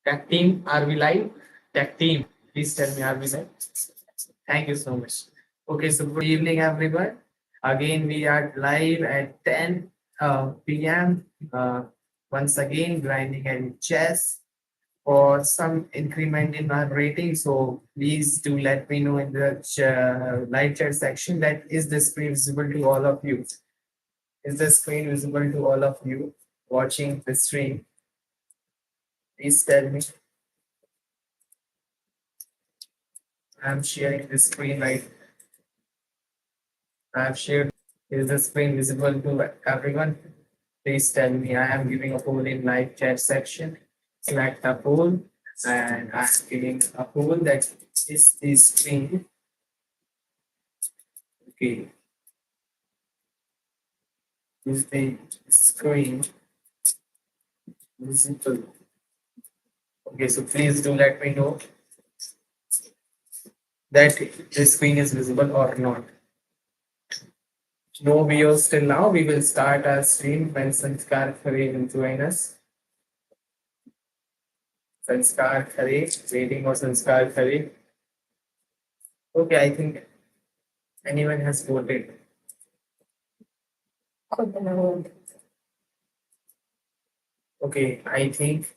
Tech team, are we live? Tech team, please tell me, are we live? Thank you so much. Okay, so good evening, everyone. Again, we are live at 10 p.m. Once again, grinding and chess for some increment in our rating. So please do let me know in the live chat section that is the screen visible to all of you. Is the screen visible to all of you watching the stream? Please tell me. I'm sharing the screen right. I've shared. Is the screen visible to everyone? Please tell me. I am giving a poll in live chat section. Select a poll, and I'm giving a poll that is the screen. Okay, is the screen visible? Okay, so please do let me know that the screen is visible or not. No videos till now. We will start our stream when Sanskar Khare will join us. Sanskar Khare, waiting for Sanskar Khare. Okay, I think anyone has voted. Okay, I think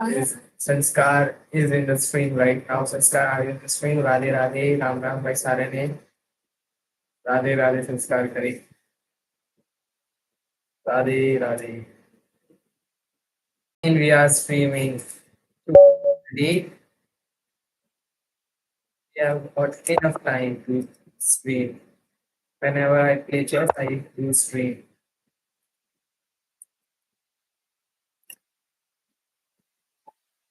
is Sanskar is in the stream right now. Sanskar, are you in the stream? Radhe Radhe, Ram Ram by Sarane. Radhe Radhe, Sanskar Khare. Radhe Radhe. And we are streaming today. We have got enough time to stream. Whenever I play chess, I do stream.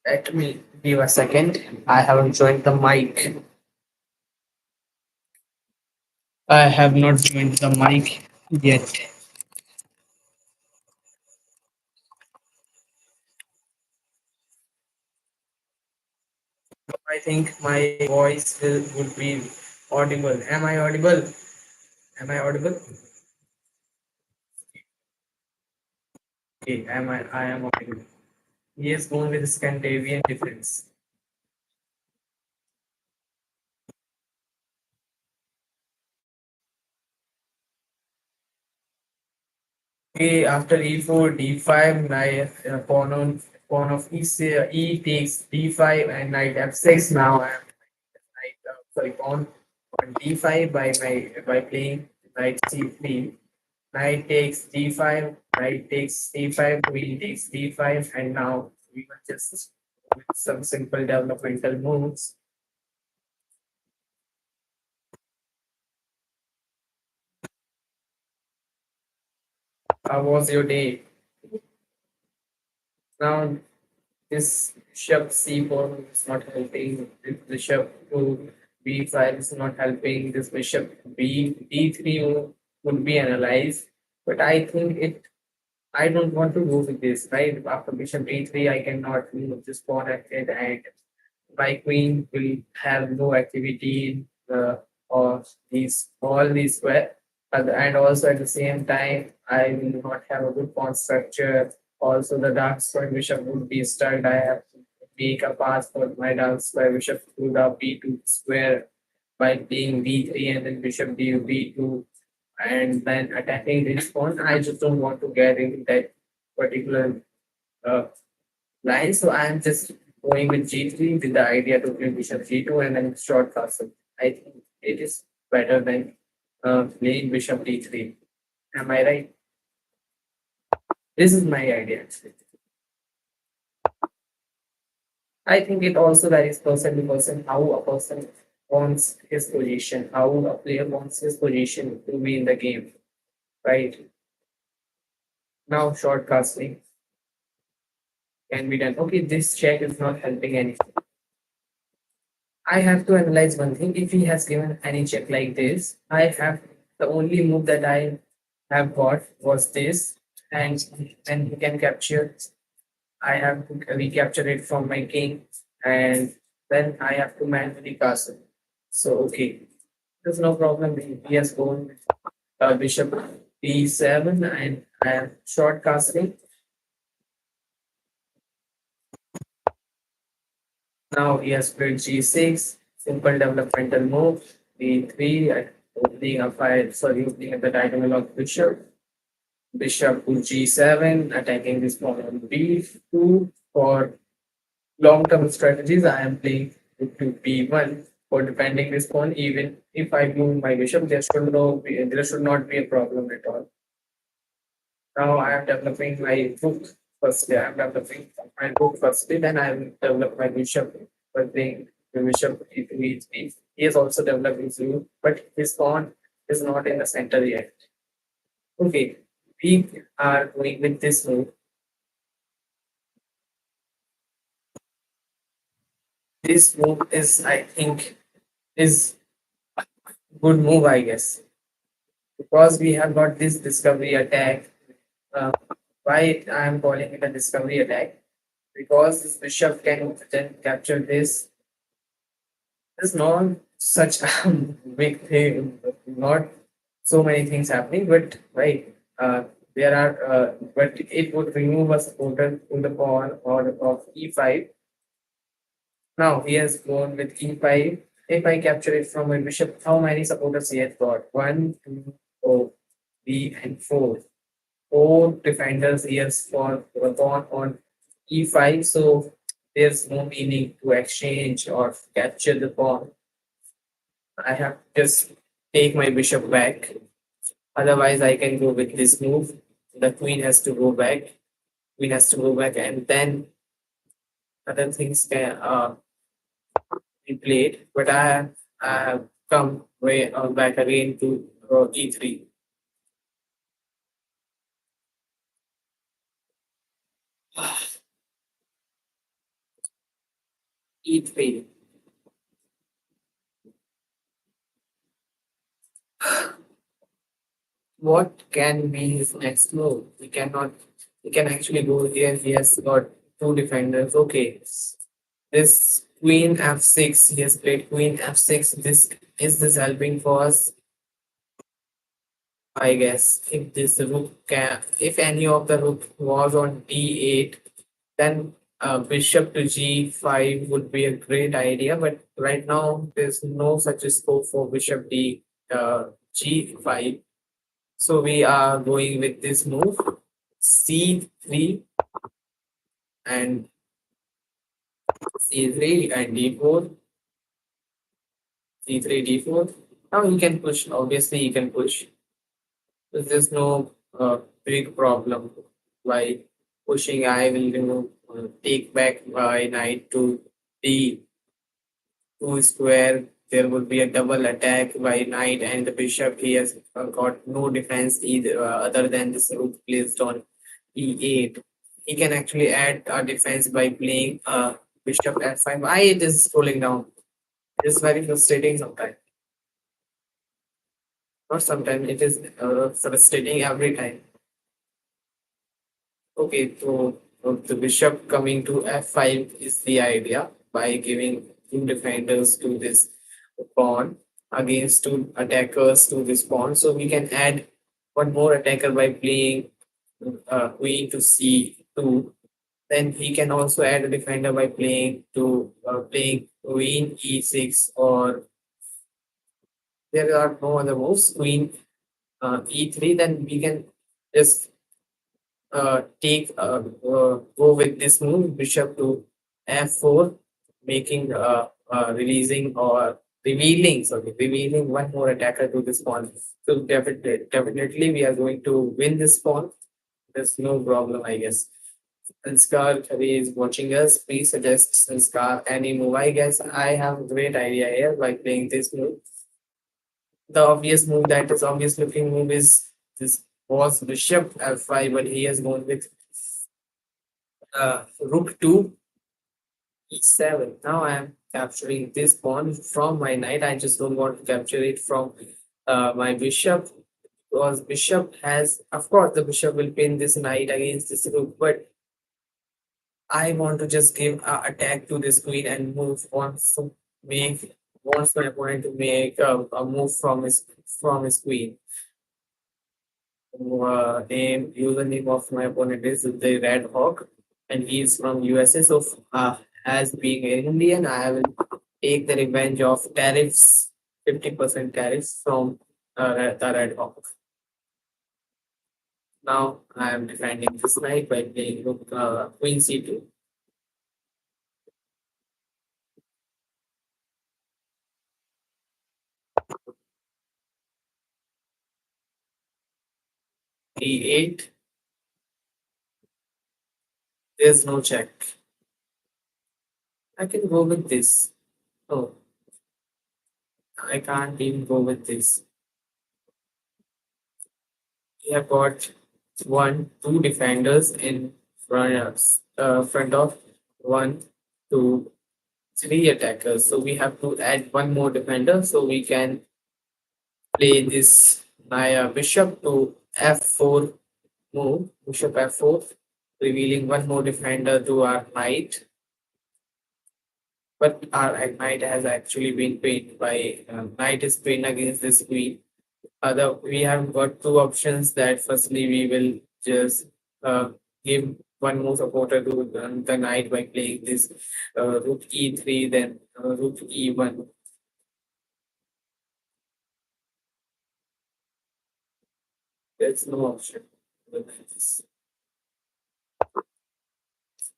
Let me give a second. I haven't joined the mic. I have not joined the mic yet. I think my voice would be audible. Am I audible? Am I audible? Okay, I am audible. He has gone with Scandinavian difference. Okay, after e4, d5, knight pawn of e takes d5 and knight f6. Now I am sorry, pawn on d5 by playing knight c3. Knight takes d5, knight takes d5, queen takes d5, and now we will just with some simple developmental moves. How was your day? Now this bishop c4 is not helping. This bishop to b5 is not helping. This bishop d3 would be analyzed, but I think it. I don't want to go with this. Right after bishop a3, I cannot move this pawn ahead, and my queen will have no activity in or these all these square. And also at the same time, I will not have a good pawn structure. Also, the dark square bishop would be stuck. I have to make a path for my dark square bishop to the b2 square by playing b3 and then bishop d b2 and then attacking this pawn. I just don't want to get into that particular uh, line. So I'm just going with G3 with the idea to play bishop G2 and then short castle. I think it is better than playing bishop D3. Am I right? This is my idea. Actually. I think it also varies person to person how a person wants his position, how a player wants his position to be in the game. Right now, short casting can be done. Okay, this check is not helping anything. I have to analyze one thing. If he has given any check like this, I have the only move that I have got was this, and then he can capture. I have to recapture it from my king, and then I have to manually castle. So okay, there's no problem. He has gone with bishop e7, and I am short castling. Now he has played g6, simple developmental move, d3, opening a file, sorry, opening at the diagonal of bishop, bishop to g7, attacking this pawn on b2. For long-term strategies, I am playing rook to b1 for defending this pawn. Even if I move my bishop, there should not be a problem at all. Now I am developing my rook firstly. I am developing my rook firstly, then I will develop my bishop. But the bishop e3. He has also developed his rook, but his pawn is not in the center yet. Okay, we are going with this move. This move is, I think, is good move, I guess, because we have got this discovery attack. Uh, why I am calling it a discovery attack? Because this bishop can then capture this. There's not such a big thing, not so many things happening, but right, there are, but it would remove a supporter in the pawn or of e5. Now he has gone with e5. If I capture it from a bishop, how many supporters he has got? One, two, four, three, and four. Four defenders here for the pawn on e5. So there's no meaning to exchange or capture the pawn. I have to just take my bishop back. Otherwise, I can go with this move. The queen has to go back. Queen has to go back, and then other things can be played. But I have come way back again to e3. E3. What can be his next move? We cannot. He can actually go here. He has got two defenders. Okay, this queen f6. He has played queen f6. This is this helping for us? I guess if this rook can, if any of the rook was on d8, then bishop to g5 would be a great idea. But right now, there's no such a scope for bishop g5. So we are going with this move c3 and c3 and d4, c3, d4. Now you can push. Obviously, you can push. There's no big problem by pushing. I will take back my knight to d2 square. There will be a double attack by knight and the bishop. He has got no defense either other than this rook placed on e8. He can actually add a defense by playing bishop f5. Why it is scrolling down? It is very frustrating sometimes. Not sometimes, it is frustrating every time. Okay, so the bishop coming to f5 is the idea by giving two defenders to this pawn against two attackers to this pawn. So we can add one more attacker by playing queen to c2. Then he can also add a defender by playing queen e6, or there are no other moves. Queen e3. Then we can just go with this move, bishop to f4, making releasing or revealing one more attacker to this pawn. So definitely we are going to win this pawn. There's no problem, I guess. Sanskar Kari is watching us. Please suggest Sanskar any move. I guess I have a great idea here by playing this move. The obvious move, that is obvious looking move, is this was bishop f5, but he has gone with rook to e7. Now I am capturing this pawn from my knight. I just don't want to capture it from my bishop, because bishop has, of course, the bishop will pin this knight against this rook, but I want to just give a attack to this queen and move make wants my opponent to make a move from his queen. Username of my opponent is the Red Hawk, and he is from USA. So As being an Indian, I will take the revenge of tariffs, 50% tariffs from the Red Hawk. Now I am defending this knight by playing rook, queen c2, e8. There's no check. I can go with this. Oh, I can't even go with this. We have got two defenders in front of one, two, three attackers. So we have to add one more defender so we can play this bishop to f4 move, bishop f4, revealing one more defender to our knight. But our knight has actually been pinned by knight is pinned against this queen. Other we have got two options. That firstly we will just give one more supporter to the knight by playing this rook e3, then rook e1. There's no option.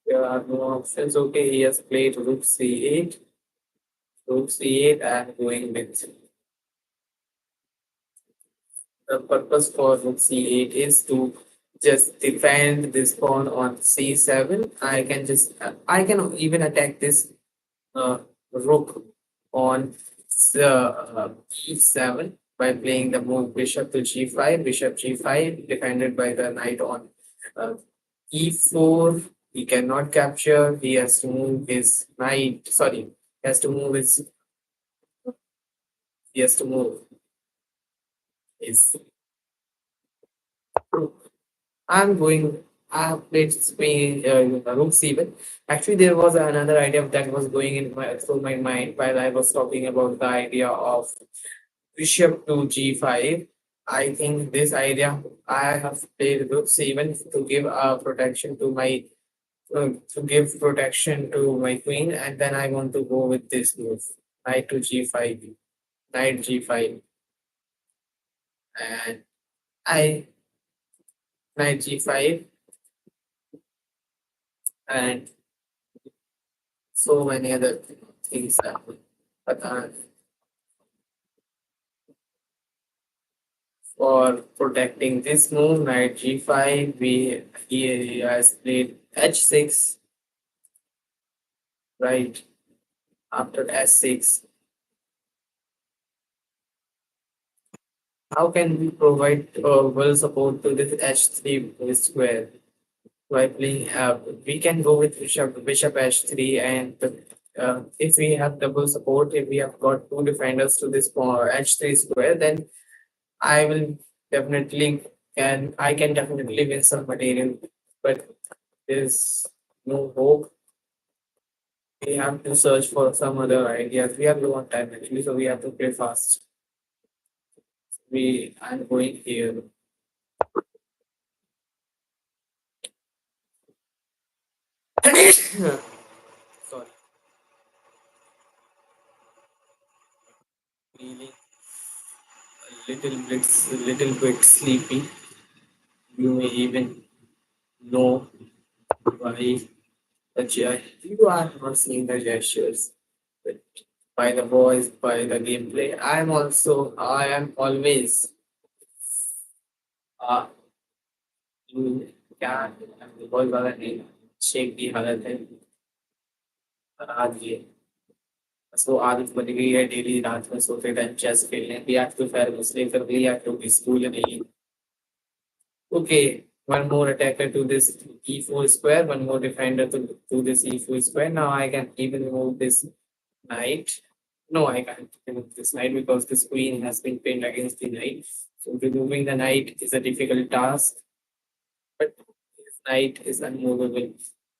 There are no options. Okay, he has played rook c8. Rook c8. I'm going with the purpose for rook c8 is to just defend this pawn on c7. I can even attack this uh, rook on e7 by playing the move bishop to g5, bishop g5, defended by the knight on uh, e4. He cannot capture. He has to move his knight. Sorry, he has to move his. He has to move his rook. I'm going. I have played Spain, rook c7. Actually, there was another idea that was going in my through my mind while I was talking about the idea of bishop to g5. I think this idea I have played rook c7 to give protection to give protection to my queen, and then I want to go with this move, knight to g5, knight g5, and I knight g5, and so many other things happen. But for protecting this move, knight g5, he has played h6, right? After s6, how can we provide well support to this h3 square? By playing, we can go with bishop h3, and if we have double support, if we have got two defenders to this h3 square, then I will definitely I can definitely win some material, but there's no hope. We have to search for some other ideas. We have low on time actually, so we have to play fast. I'm going here. Sorry, feeling little bit sleepy. You may even know why you are not seeing the gestures, but by the voice, by the gameplay. I am always uh, क्या बहुत ज्यादा नहीं शेख की हालत है आज ये सो आदत बन गई है डेली रात में सोते टाइम चेस खेलने की आज तो खैर मुझसे कर लिया क्योंकि स्कूल नहीं okay one more attacker to this e4 square one more defender to this e4 square now I can even move this knight no I can't remove this knight because this queen has been pinned against the knight so removing the knight is a difficult task but this knight is unmovable.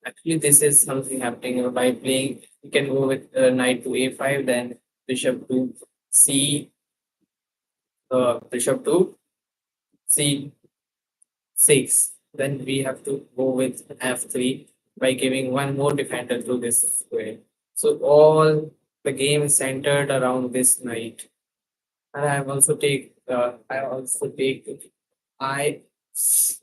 Actually, this is something happening by playing. You can go with knight to a5, then bishop to bishop to c6. Then we have to go with f3. by giving one more defender to this square. So all the game is centered around this knight. And I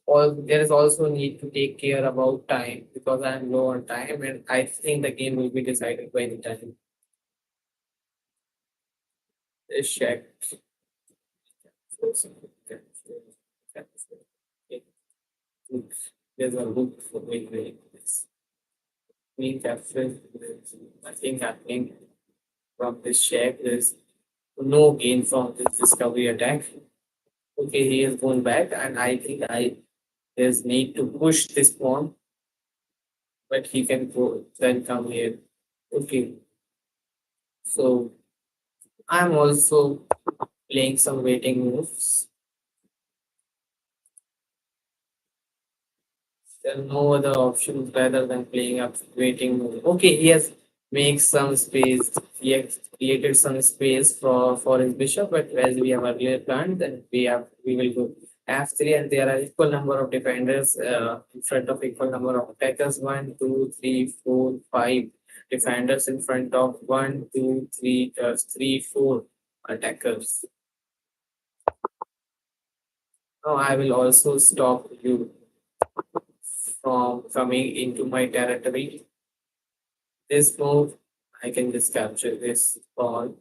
all there is also need to take care about time because I am low on time and I think the game will be decided by the time. This check. There's a loop for me. Queen capture. There's nothing happening from this check. There's no gain from this discovery attack. Okay, he is going back, and I think I there's need to push this pawn, but he can go then come here. Okay, so I'm also playing some waiting moves. There are no other options rather than playing up waiting move. Okay, he has make some space. He has created some space for his bishop, but as we have earlier planned, then we will go f3, and there are equal number of defenders in front of equal number of attackers. One, two, three, four, five defenders in front of one, two, three, three, four attackers. Now I will also stop you from coming into my territory. This move, I can just capture this pawn.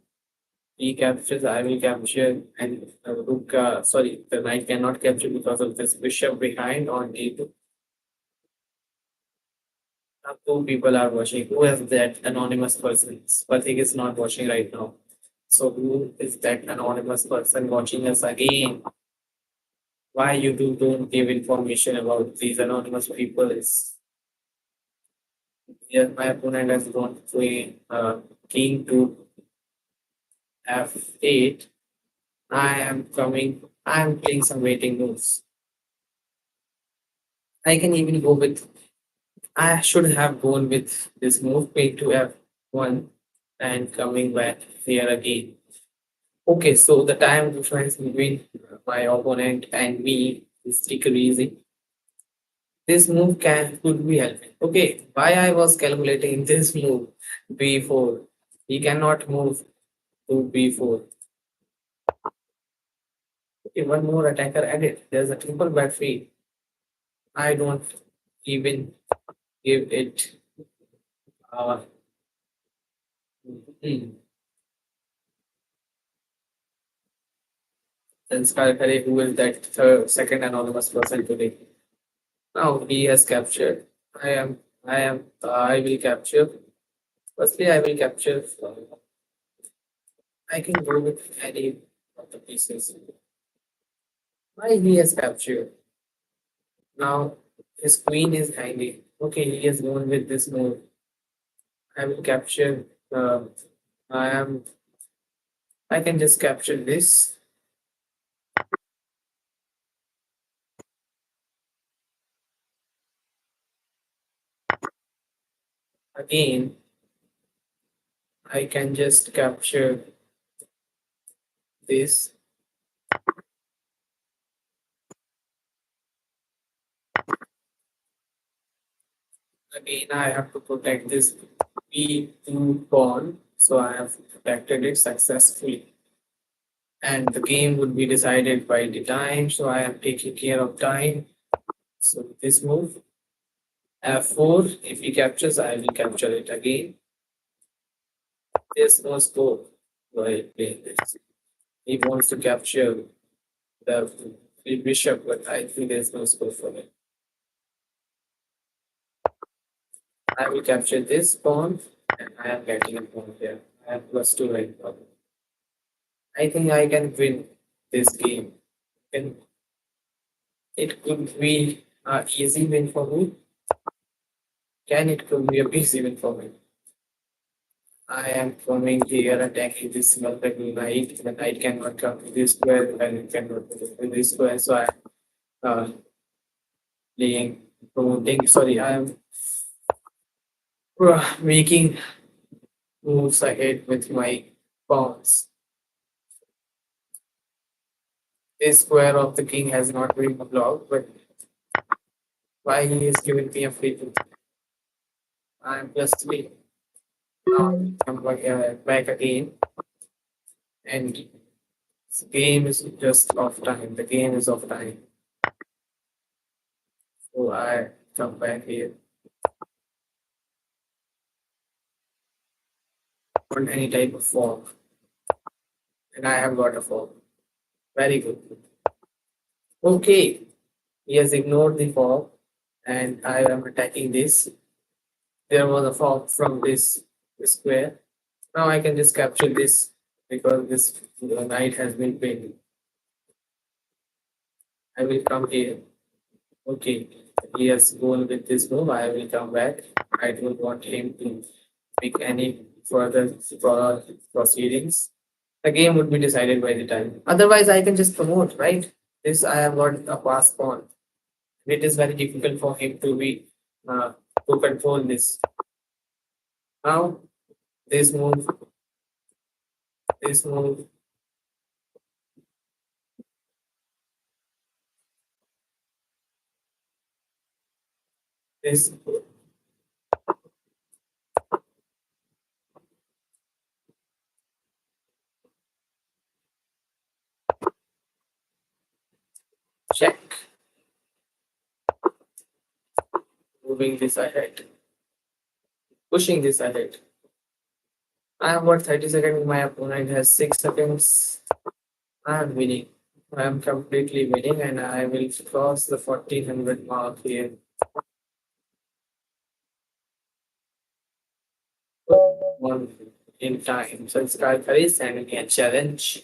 He captures, I will capture, and rook. Sorry, the knight cannot capture because of this bishop behind on d2. Now two people are watching. Who is that anonymous person? Pathik is not watching right now. So who is that anonymous person watching us again? Why you don't give information about these anonymous people? Is yeah, my opponent has gone to king to f8. I am playing some waiting moves. I can even go with, I should have gone with this move, queen to f1 and coming back here again. Okay, so the time difference between my opponent and me is decreasing. This move could be helping. Okay, why I was calculating this move b4. He cannot move to b4. Okay, one more attacker added. There's a triple battery. I don't even give it. Uh, hmm. Then Sky Kare, who is that second anonymous person today? Now he has captured. I will capture. Firstly, I will capture. I can go with any of the pieces. Why he has captured? Now his queen is hanging. Okay, he has gone with this move. I will capture. I am. I can just capture this again. I can just capture this again. I have to protect this b2 pawn, so I have protected it successfully. And the game would be decided by the time, so I am taking care of time. So this move, f4, if he captures, I will capture it again. There's no scope by playing this. He wants to capture the bishop, but I think there's no scope for it. I will capture this pawn, and I am getting a pawn here. I have +2 right now. I think I can win this game. And it could be an easy win for me. Can it could be a easy win for me? I am coming here attacking this multiple knight. The knight cannot come to this square, and it cannot go to this square. So I am playing, promoting. Sorry, I am making moves ahead with my pawns. This square of the king has not been blocked, but why he is giving me a free move? I'm just three. Now I'm back again, and the game is just off time. The game is off time, so I come back here on any type of fork, and I have got a fork. Very good. Okay, he has ignored the fork, and I am attacking this. There was a fork from this square. Now I can just capture this because this knight has been pinned. I will come here. Okay, he has gone with this move. I will come back. I don't want him to make any further proceedings. The game would be decided by the time. Otherwise, I can just promote, right? This I have got a pass pawn. It is very difficult for him uh, to control this. Now, this move, this move, this check, moving this ahead, pushing this ahead. I have got 30 seconds. My opponent has 6 seconds. I am winning. I am completely winning, and I will cross the 1400 mark here. One in time. Subscribe, please, and me a challenge.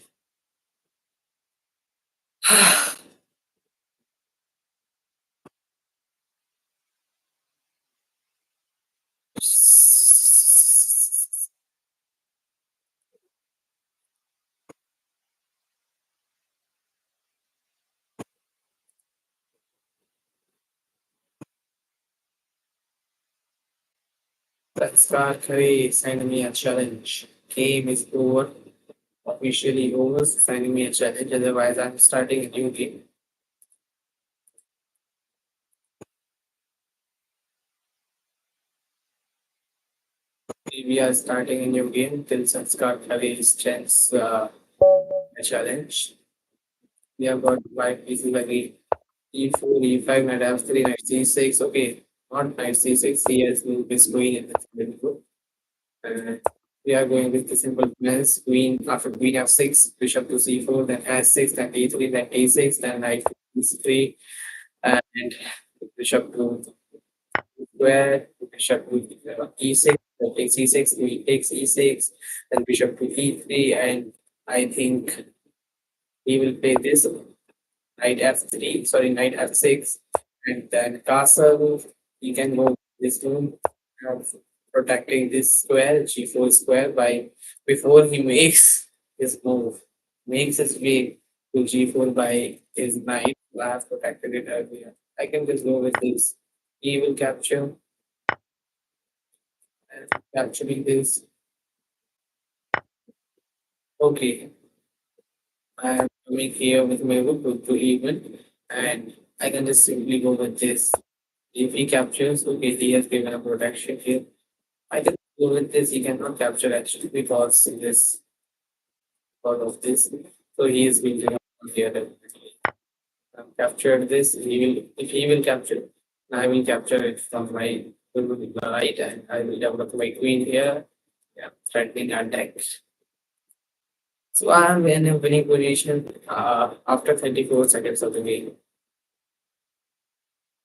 Subscribe, please, send me a challenge. Game is over. Officially over. Send me a challenge. Otherwise, I'm starting a new game. We are starting a new game till Subscribe, please, chance a challenge. We have got white pieces like e4, e5, knight f3, knight c6. Okay, not knight c6. He has moved his queen in the middle. Uh, we are going with the simple plans. Queen after queen f6, bishop to c4, then s6, then d3, then a6, then knight to c3, and bishop to square, bishop to e6, then takes e6, we takes e6, then bishop to e3, and I think he will play this knight f3, sorry, knight f6, and then castle. You can go this room, uh, protecting this square, g4 square, by before he makes his move, makes his way to g4 by his knight. I have protected it earlier. I can just go with this. He will capture, and capturing this. Okay, I am coming here with my rook to even, and I can just simply go with this. If he captures, okay, he has given a protection here. I can go with this, he cannot capture actually because of this. So he is building up here definitely. Captured this, he will if he will capture, I will capture it from my right, and I will develop my queen here. Yeah, threatening attack. So I am in a winning position after 34 seconds of the game.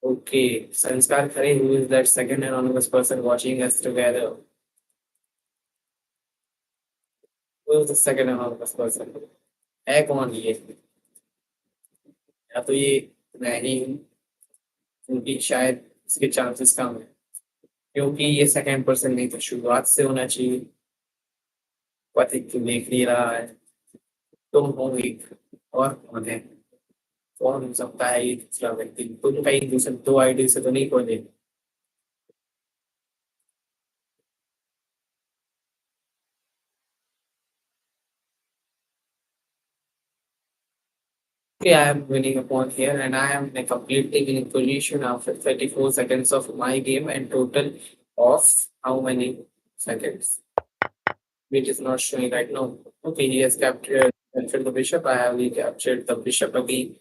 Okay, Sanskar Khare, who is that second anonymous person watching us together? Who is the second anonymous person? है कौन ये? या तो ये मैं ही हूँ, क्योंकि शायद इसके चांसेस कम है, क्योंकि ये सेकंड पर्सन नहीं था, शुरुआत से होना चाहिए। पति क्यों देख नहीं रहा है? तुम हो एक, और कौन है? कौन हो सकता है ये दूसरा व्यक्ति? तुम कहीं दूसरे दो आईडी से तो नहीं खोले? Okay, I am winning a pawn here, and I am in a completely winning position after 34 seconds of my game, and total of how many seconds? Which is not showing right now. Okay, he has captured the bishop. I have recaptured the bishop again.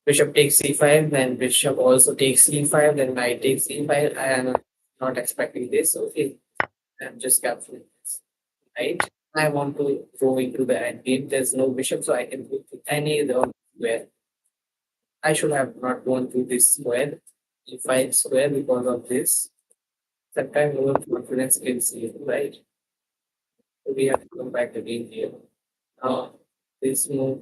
Bishop takes c5, then bishop also takes c5, then knight takes e5. I am not expecting this. Okay, I'm just capturing this. Right? I want to go into the end game. There's no bishop, so I can go to any other square. I should have not gone to this square, e5 square because of this. Sometimes our confidence kills you, right? So we have to come back again here. Uh, this move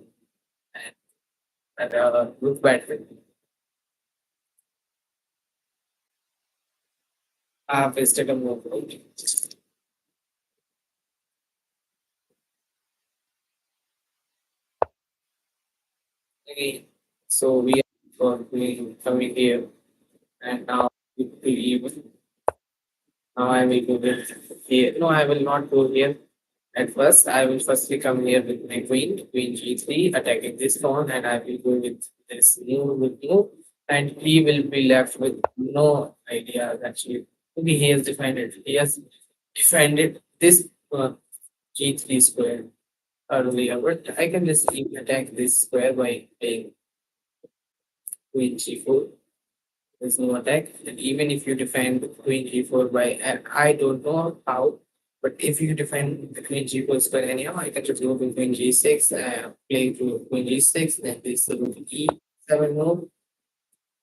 and look back. I have wasted a move. Right? Okay. So we are going coming here and now we will even. Now I will go with here. No, I will not go here. At first, I will firstly come here with my queen, queen g3, attacking this pawn, and I will go with this move, and he will be left with no idea actually. Maybe he has defended. He has defended this g3 square earlier, but I can just even attack this square by playing queen g4. There's no attack. And even if you defend queen g4 by, and I don't know how, but if you defend the queen g4 square anyhow, I can just go to queen g6, play to queen g6, then this rook e7 move.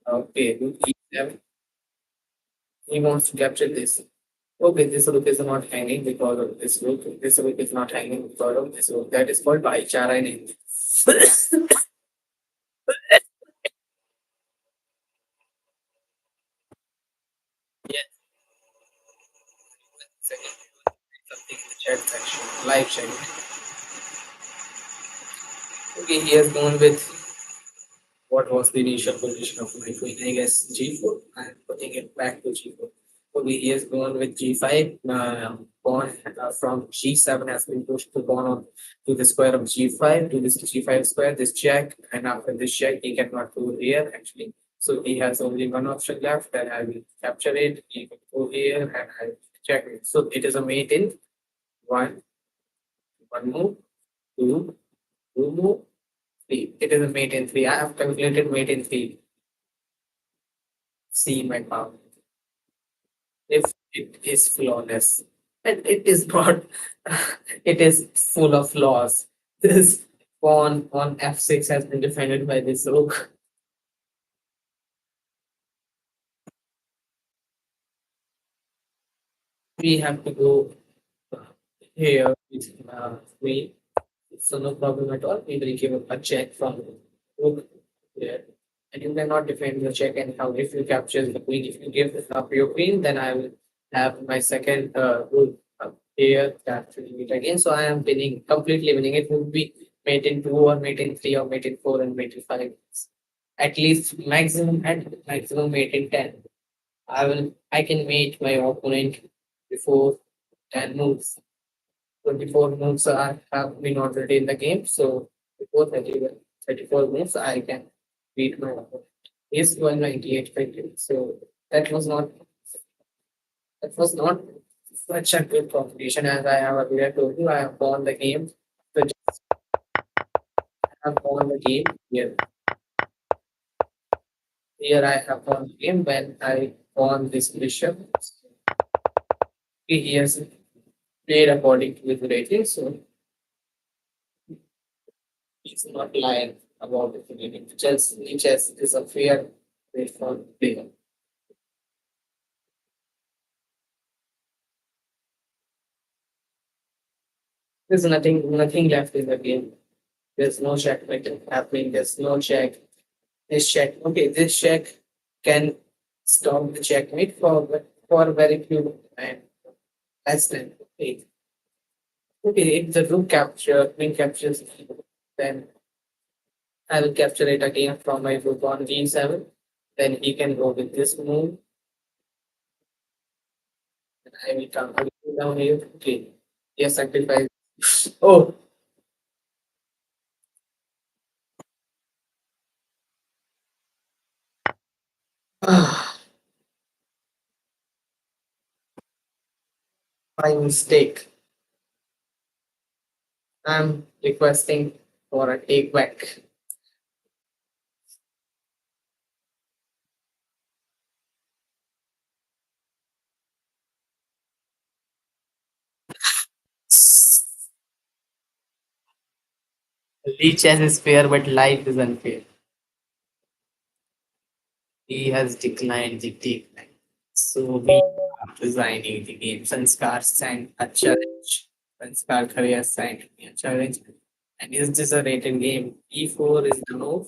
Okay, rook e7. He wants to capture this. Okay, this rook is not hanging because of this rook. This rook is not hanging because of this rook. That is called Baichara in English. Yes, second. Something in the chat section, live chat. Okay, he has gone with what was the initial position of my queen? I guess g4. I'm putting it back to g4. So he has gone with g5. Pawn from g7 has been pushed to pawn on to the square of g5 to this g5 square. This check, and after this check, he cannot go here actually. So he has only one option left, and I will capture it. He can go here, and I will check it. So it is a mate in one, one move, two, two move, three. It is a mate in three. I have calculated mate in three. See my power. If it is flawless, and it is not, it is full of flaws. This pawn on f6 has been defended by this rook. We have to go here with queen. So no problem at all. We will give a check from rook here. And you cannot defend the check anyhow. If you capture the queen, if you give up your queen, then I will have my second rook here capturing it again. So I am winning, completely winning. It would be mate in two or mate in three or mate in four and mate in five. At least maximum and maximum mate in 10. I can mate my opponent before 10 moves. 24 moves have been already in the game. So before 34 moves, I can beat my opponent. He's 198 victory. So that was not that was not such a good competition as I have earlier told you. I have won the game. So just have won the game here. Here I have won the game when I won this bishop. He has played according to his rating, so he's not lying about it. Chess is a fair way for player. There's nothing left in the game. There's no checkmate happening. There's no check. This check. Okay, this check can stop the checkmate for very few and less than eight. Okay, if the rook queen captures, then I will capture it again from my rook on g7. Then he can go with this move. And I will come down here. Okay. Yes, sacrifice. Oh, My mistake. I'm requesting for a take back. Lee Chess is fair, but life is unfair. He has declined the take back. So we are resigning the game. Sanskar signed a challenge. Sanskar Khare has signed me a challenge. And is this a rated game? E4 is the move.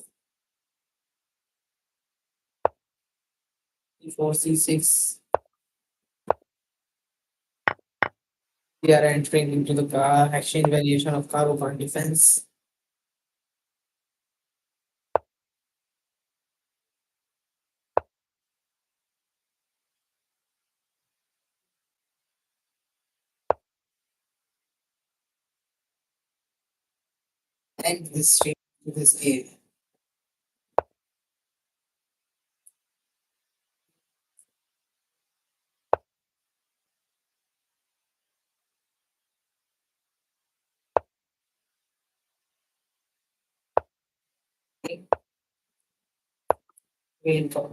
E4 C6. We are entering into the exchange variation of Caro defense. And this straight to this game. Game for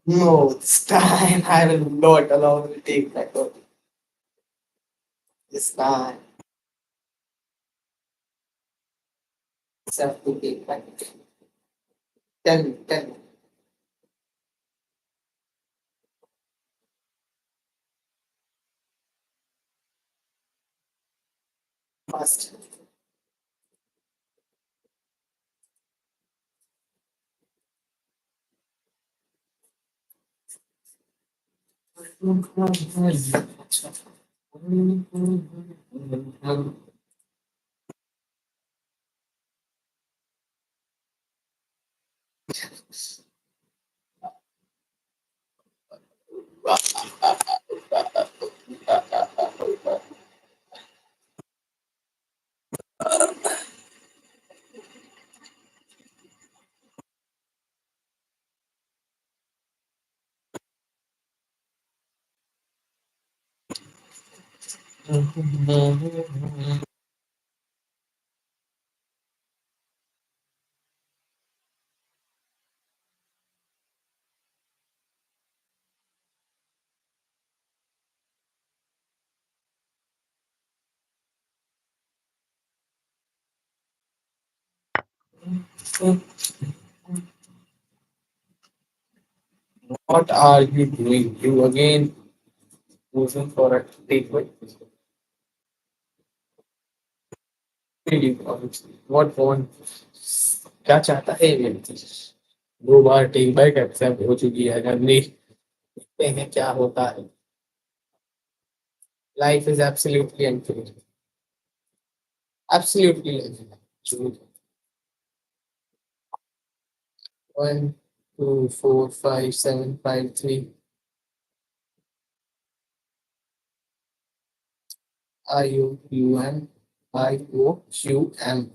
no, this time I will not allow you to take back this time. It's have to take back. Tell me, fast. What are you doing? You again losing for a takeaway? Really, what phone? क्या चाहता है ये व्यक्ति? दो बार take back accept हो चुकी है करनी। देखते हैं क्या होता है। Life is absolutely unfair. Absolutely झूठ। 1 2 4 5 7 5 3 IUUM IOQM.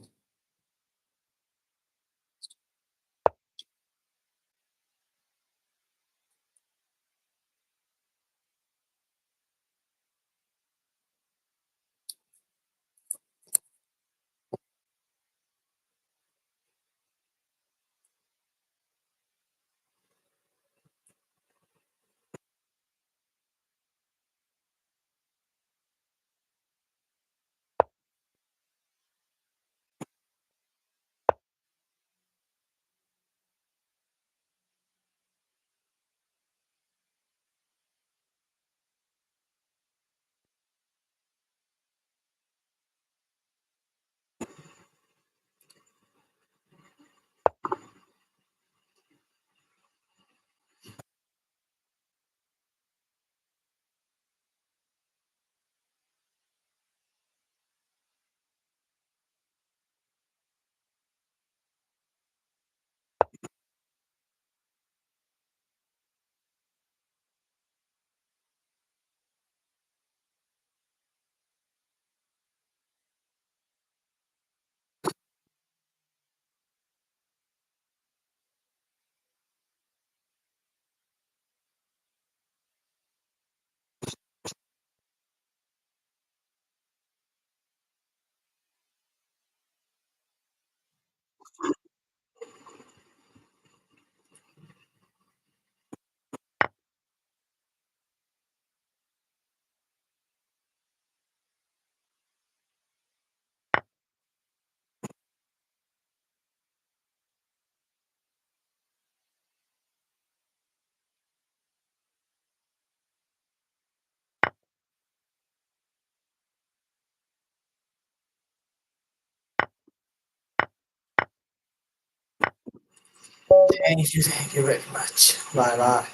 Thank you very much. Bye bye.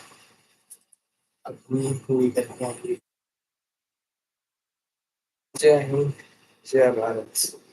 अपनी पूरी करके आइए। जय हिंद, जय भारत।